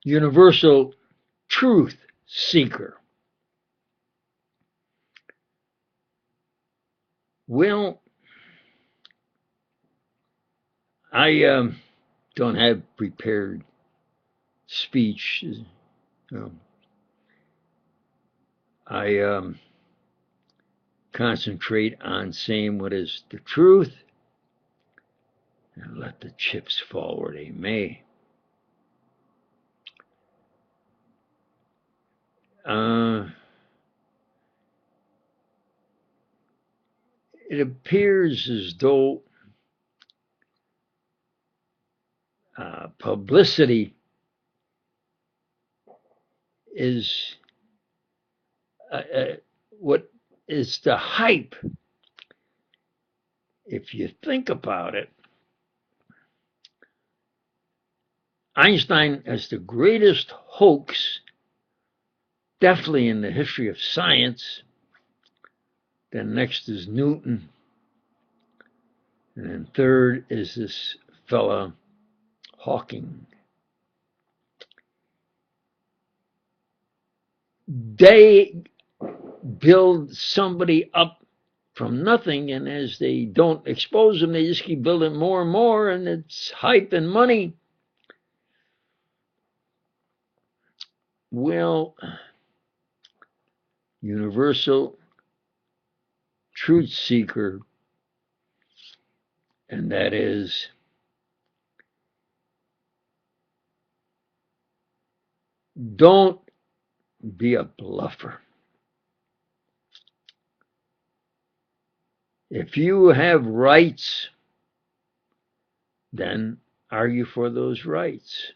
universal truth seeker. Well, I don't have prepared speech. Um, I concentrate on saying what is the truth and let the chips fall where they may. Uh, it appears as though publicity is what is the hype. If you think about it, Einstein is the greatest hoax, definitely in the history of science. Then next is Newton. And then third is this fella Hawking. They build somebody up from nothing, and as they don't expose them, they just keep building more and more, and it's hype and money. Well, universal truth seeker, and that is don't be a bluffer. If you have rights, then argue for those rights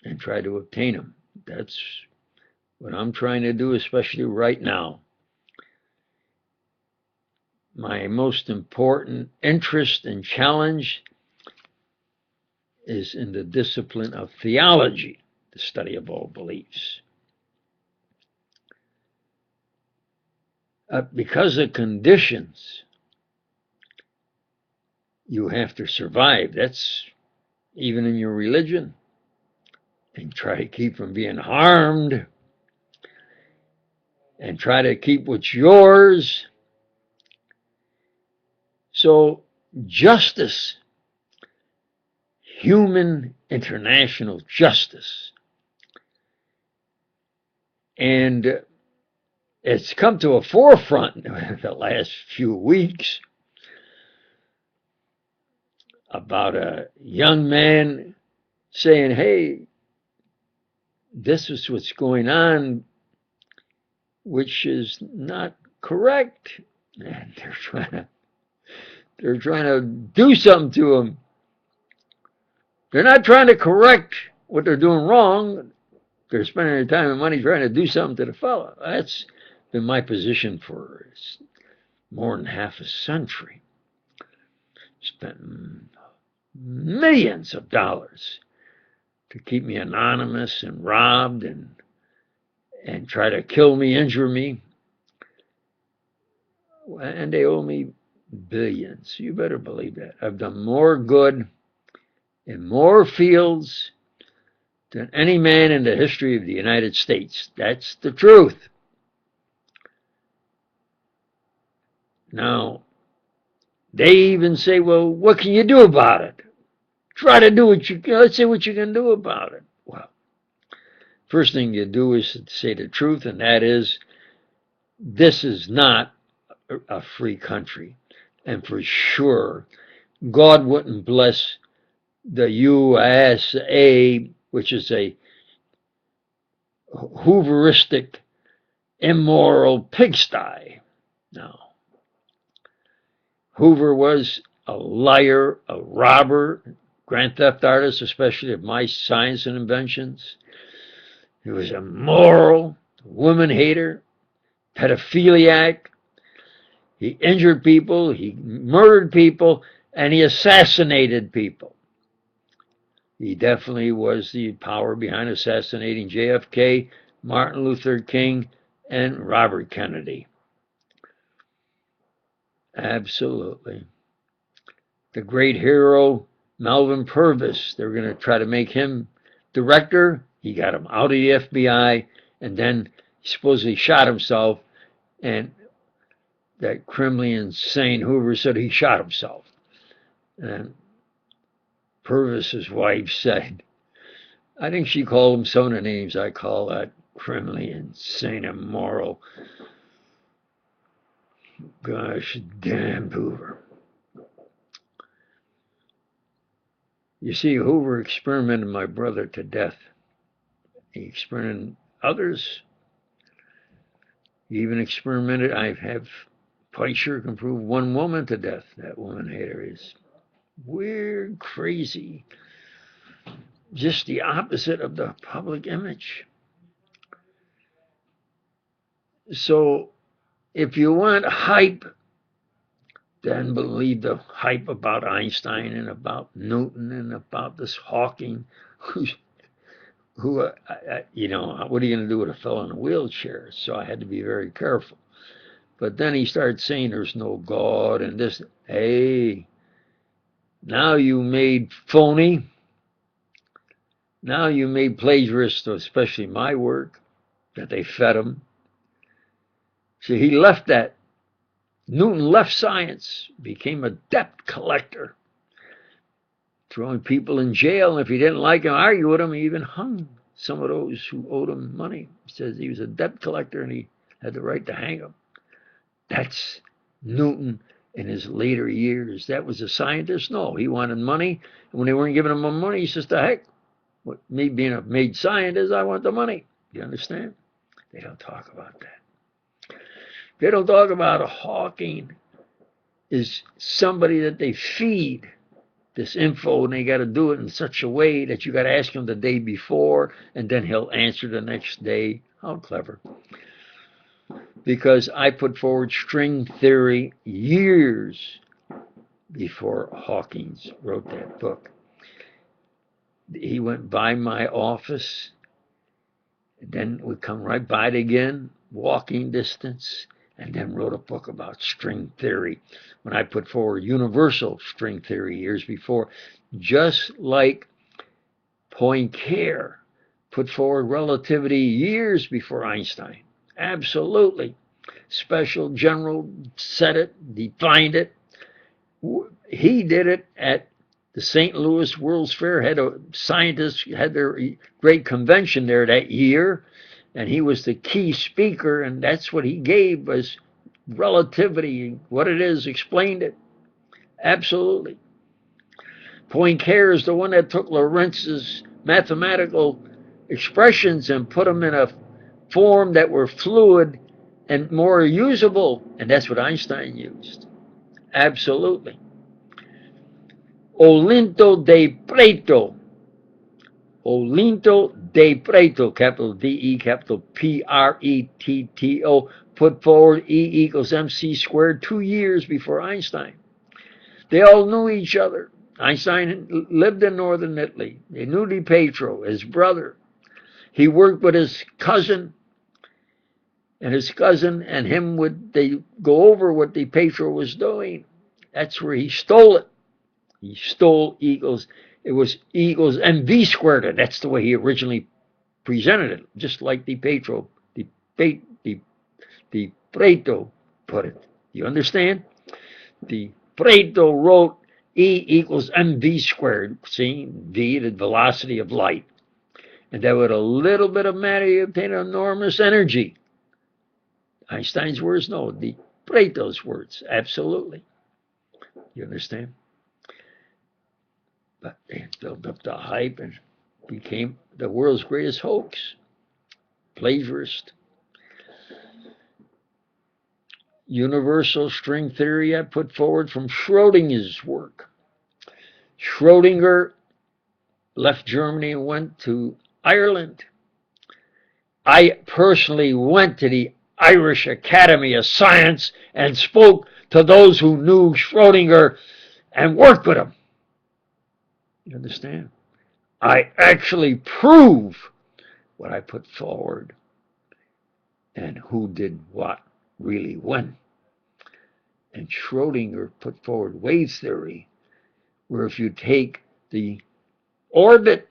and try to obtain them. That's what I'm trying to do, especially right now. My most important interest and challenge is in the discipline of theology, the study of all beliefs. Because of conditions, you have to survive. That's even in your religion. And try to keep from being harmed. And try to keep what's yours. So, justice, human international justice, and it's come to a forefront in the last few weeks about a young man saying, hey, this is what's going on, which is not correct. And they're trying to do something to him. They're not trying to correct what they're doing wrong. They're spending their time and money trying to do something to the fellow. That's been my position for more than half a century. Spent millions of dollars to keep me anonymous and robbed and try to kill me, injure me. And they owe me billions. You better believe that. I've done more good in more fields than any man in the history of the United States. That's the truth. Now, they even say, well, what can you do about it? Try to do what you can. Let's see what you can do about it. Well, first thing you do is to say the truth, and that is, this is not a free country. And for sure, God wouldn't bless the USA, which is a Hooveristic, immoral pigsty. No. Hoover was a liar, a robber, grand theft artist, especially of my science and inventions. He was immoral, woman hater, pedophiliac. He injured people, he murdered people, and he assassinated people. He definitely was the power behind assassinating JFK, Martin Luther King, and Robert Kennedy. Absolutely. The great hero, Melvin Purvis, they're going to try to make him director He got him out of the FBI, and then he supposedly shot himself, and that criminally insane Hoover said he shot himself. And Purvis's wife said, I think she called him some of the names I call that criminally insane, immoral. Gosh, damn Hoover. You see, Hoover experimented my brother to death. He experimented others. He even experimented, I have quite sure can prove one woman to death. That woman hater is weird, crazy, just the opposite of the public image. So if you want hype, then believe the hype about Einstein and about Newton and about this Hawking, who you know, what are you going to do with a fellow in a wheelchair? So I had to be very careful. But then he started saying there's no God and this. Hey, now you made phony. Now you made plagiarist, especially my work, that they fed him. So he left that. Newton left science, became a debt collector, throwing people in jail. And if he didn't like him, argue with him, he even hung some of those who owed him money. He says he was a debt collector and he had the right to hang him. That's Newton in his later years. That was a scientist? No, he wanted money. And when they weren't giving him money, he says, the heck, me being a made scientist, I want the money. You understand? They don't talk about that. They don't talk about Hawking is somebody that they feed this info, and they got to do it in such a way that you got to ask him the day before, and then he'll answer the next day. How clever. Because I put forward string theory years before Hawkins wrote that book. He went by my office, and then would come right by it again, walking distance, and then wrote a book about string theory when I put forward universal string theory years before, just like Poincare put forward relativity years before Einstein. Absolutely. Special General said it, defined it. He did it at the St. Louis World's Fair. Had a scientists had their great convention there that year, and he was the key speaker, and that's what he gave was relativity, what it is, explained it. Absolutely. Poincare is the one that took Lorentz's mathematical expressions and put them in a form that were fluid and more usable, and that's what Einstein used. Absolutely. Olinto de Preto. Olinto de Preto, capital D-E, capital P-R-E-T-T-O, put forward E equals mc squared 2 years before Einstein. They all knew each other. Einstein lived in northern Italy. They knew Di Pietro, his brother. He worked with his cousin, and his cousin and him would they go over what Di Pietro was doing. That's where he stole it. He stole equals. It was E equals mv squared. And that's the way he originally presented it, just like Di Pietro, Di Preto put it. You understand? Di Preto wrote E equals mv squared. See, v, the velocity of light. And that with a little bit of matter, you obtain enormous energy. Einstein's words, no. Di Preto's words, absolutely. You understand? But they built up the hype and became the world's greatest hoax. Plagiarist. Universal string theory I put forward from Schrodinger's work. Schrodinger left Germany and went to Ireland. I personally went to the Irish Academy of Science and spoke to those who knew Schrodinger and worked with him. You understand? I actually prove what I put forward and who did what really when. And Schrodinger put forward wave theory, where if you take the orbit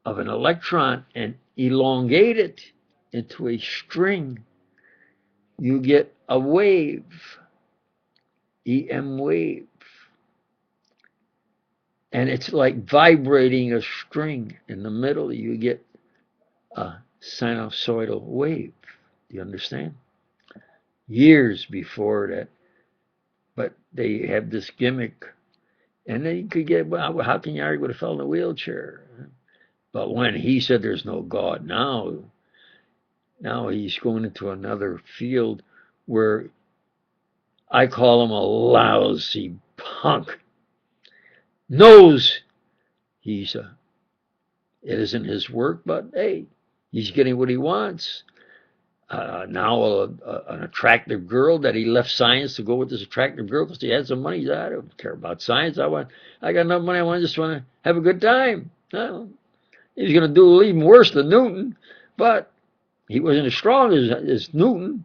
of an electron and elongate it into a string, you get a wave, EM wave. And it's like vibrating a string. In the middle, you get a sinusoidal wave. Do you understand? Years before that. But they have this gimmick. And then you could get, well, how can you argue with a fellow in a wheelchair? But when he said there's no God now he's going into another field where I call him a lousy punk. Knows it isn't his work, but hey, he's getting what he wants. Now an attractive girl that he left science to go with this attractive girl because he had some money. I don't care about science. I got enough money. I just want to have a good time. No, he's going to do even worse than Newton, but he wasn't as strong as Newton.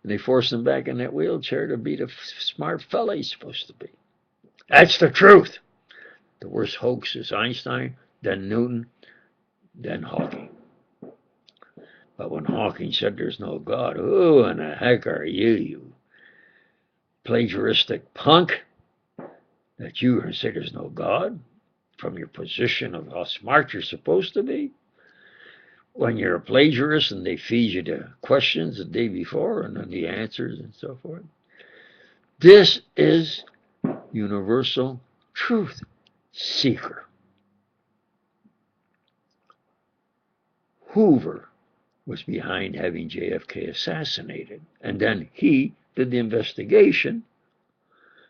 And they forced him back in that wheelchair to be the smart fella he's supposed to be. That's the truth. The worst hoax is Einstein, then Newton, then Hawking. But when Hawking said there's no God, who in the heck are you, you plagiaristic punk, that you say there's no God from your position of how smart you're supposed to be? When you're a plagiarist and they feed you the questions the day before and then the answers and so forth. This is universal truth seeker. Hoover was behind having JFK assassinated. And then he did the investigation,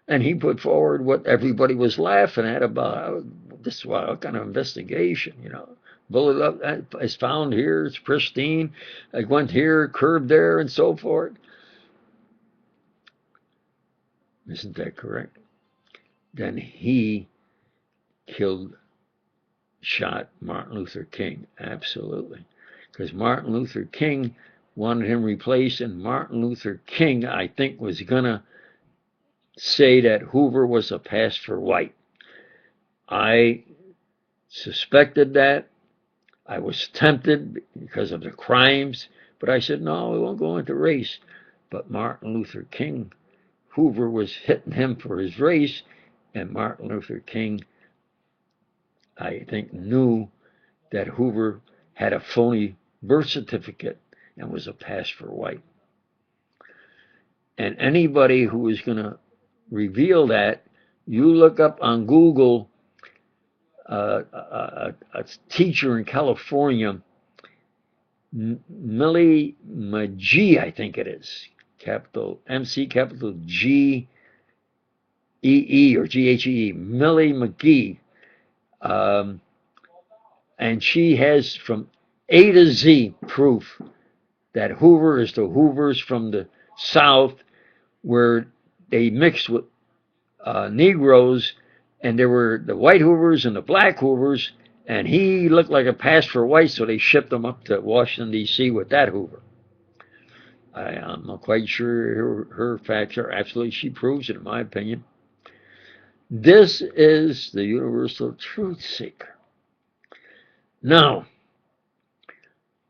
and he put forward what everybody was laughing at about this. What kind of investigation, you know? Bullet up is found here, it's pristine. I went here, curved there, and so forth. Isn't that correct? Then he shot Martin Luther King. Absolutely. Because Martin Luther King wanted him replaced, and Martin Luther King, I think, was going to say that Hoover was a pass for white. I suspected that. I was tempted because of the crimes, but I said, no, we won't go into race. But Martin Luther King, Hoover was hitting him for his race, and Martin Luther King, I think, knew that Hoover had a phony birth certificate and was a pass for white. And anybody who is going to reveal that, you look up on Google a teacher in California, Millie McGee, I think it is, capital MC, capital G E or GHE, Millie McGee. And she has from A to Z proof that Hoover is the Hoovers from the South, where they mixed with Negroes, and there were the white Hoovers and the black Hoovers, and he looked like a pass for white, so they shipped him up to Washington, D.C. with that Hoover. I'm not quite sure her facts are absolutely. She proves it, in my opinion. This is the universal truth seeker. Now,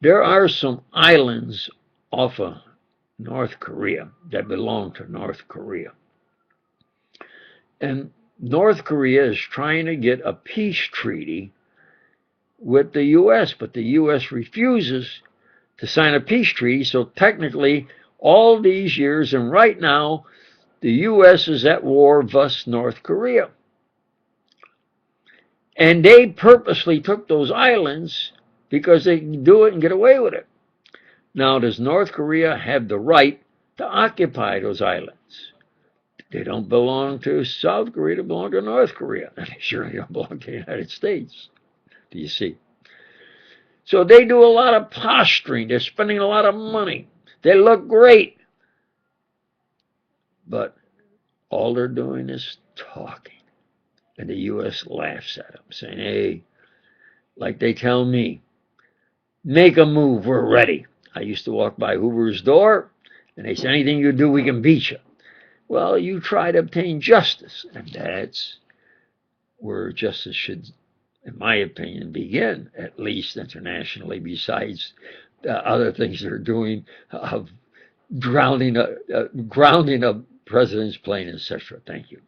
there are some islands off of North Korea that belong to North Korea. And North Korea is trying to get a peace treaty with the U.S., but the U.S. refuses to sign a peace treaty. So technically, all these years and right now, the U.S. is at war with North Korea. And they purposely took those islands because they can do it and get away with it. Now, does North Korea have the right to occupy those islands? They don't belong to South Korea, they belong to North Korea. And they surely don't belong to the United States. Do you see? So they do a lot of posturing. They're spending a lot of money. They look great. But all they're doing is talking. And the U.S. laughs at them, saying, hey, like they tell me, make a move, we're ready. I used to walk by Hoover's door, and they said, anything you do, we can beat you. Well, you try to obtain justice, and that's where justice should in my opinion, begin, at least internationally, besides other things they're doing of grounding a president's plane, etc. Thank you.